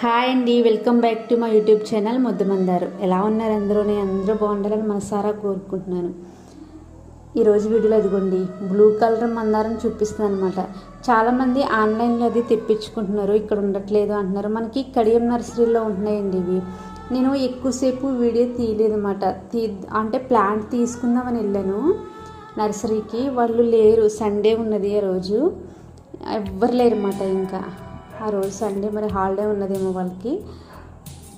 Hi అండి, welcome back to my YouTube channel ముద్దుమందారు. ఎలా ఉన్నారు అందరూ? నేను అందరూ బాగుండాలని మనసారా కోరుకుంటున్నాను. ఈరోజు వీడియోలో అదిగోండి బ్లూ కలర్ మందారం చూపిస్తున్నాను అనమాట. చాలామంది ఆన్లైన్లో అది తెప్పించుకుంటున్నారు, ఇక్కడ ఉండట్లేదు అంటున్నారు. మనకి కడియం నర్సరీలో ఉంటున్నాయండి ఇవి. నేను ఎక్కువసేపు వీడియో తీయలేదు అనమాట. అంటే ప్లాంట్ తీసుకుందామని వెళ్ళాను నర్సరీకి, వాళ్ళు లేరు. సండే ఉన్నది ఆ రోజు, ఎవ్వరు లేరు అన్నమాట. ఇంకా ఆ రోజు సండే, మరి హాలిడే ఉన్నదేమో వాళ్ళకి.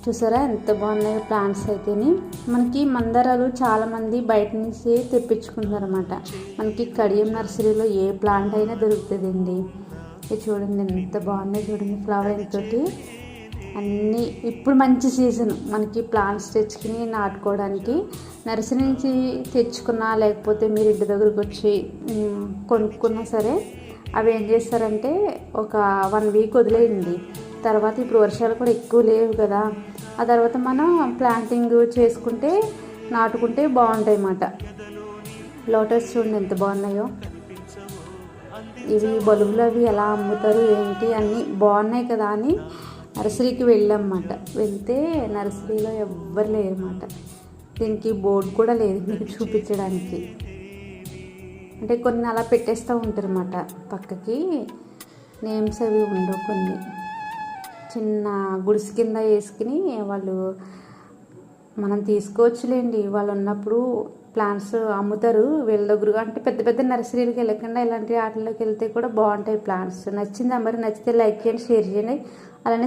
చూసారా ఎంత బాగున్నాయో ప్లాంట్స్ అయితేని. మనకి మందారాలు చాలామంది బయట నుంచి తెప్పించుకుంటున్నారు అన్నమాట. మనకి కడియం నర్సరీలో ఏ ప్లాంట్ అయినా దొరుకుతుందండి. ఇది చూడండి ఎంత బాగున్నాయి, చూడండి ఫ్లవరింగ్ తోటి అన్నీ. ఇప్పుడు మంచి సీజన్ మనకి ప్లాంట్స్ తెచ్చుకుని నాటుకోవడానికి. నర్సరీ నుంచి తెచ్చుకున్నా లేకపోతే మీరు ఇంటి దగ్గరకు వచ్చి కొనుక్కున్నా సరే, అవి ఏం చేస్తారంటే ఒక 1 వీక్ వదిలేయండి. తర్వాత ఇప్పుడు వర్షాలు కూడా ఎక్కువ లేవు కదా, ఆ తర్వాత మనం ప్లాంటింగ్ చేసుకుంటే నాటుకుంటే బాగుంటాయి అన్నమాట. లోటస్ చూడండి ఎంత బాగున్నాయో. ఇవి బల్బులు అవి ఎలా అమ్ముతారు ఏంటి అన్నీ బాగున్నాయి కదా అని నర్సరీకి వెళ్ళామన్నమాట. వెళ్తే నర్సరీలో ఎవ్వరు లేరన్నమాట. దీనికి బోర్డు కూడా లేదు మీకు చూపించడానికి. అంటే కొన్ని అలా పెట్టేస్తూ ఉంటారు అన్నమాట, పక్కకి నేమ్స్ అవి ఉండవు. కొన్ని చిన్న గుడిసె కింద వేసుకుని వాళ్ళు మనం తీసుకోవచ్చులేండి. వాళ్ళు ఉన్నప్పుడు ప్లాంట్స్ అమ్ముతారు వీళ్ళ దగ్గర. అంటే పెద్ద పెద్ద నర్సరీలకు వెళ్ళకుండా ఇలాంటి వాటిలోకి వెళ్తే కూడా బాగుంటాయి ప్లాంట్స్. నచ్చిందా మరి? నచ్చితే లైక్ చేయండి, షేర్ చేయండి.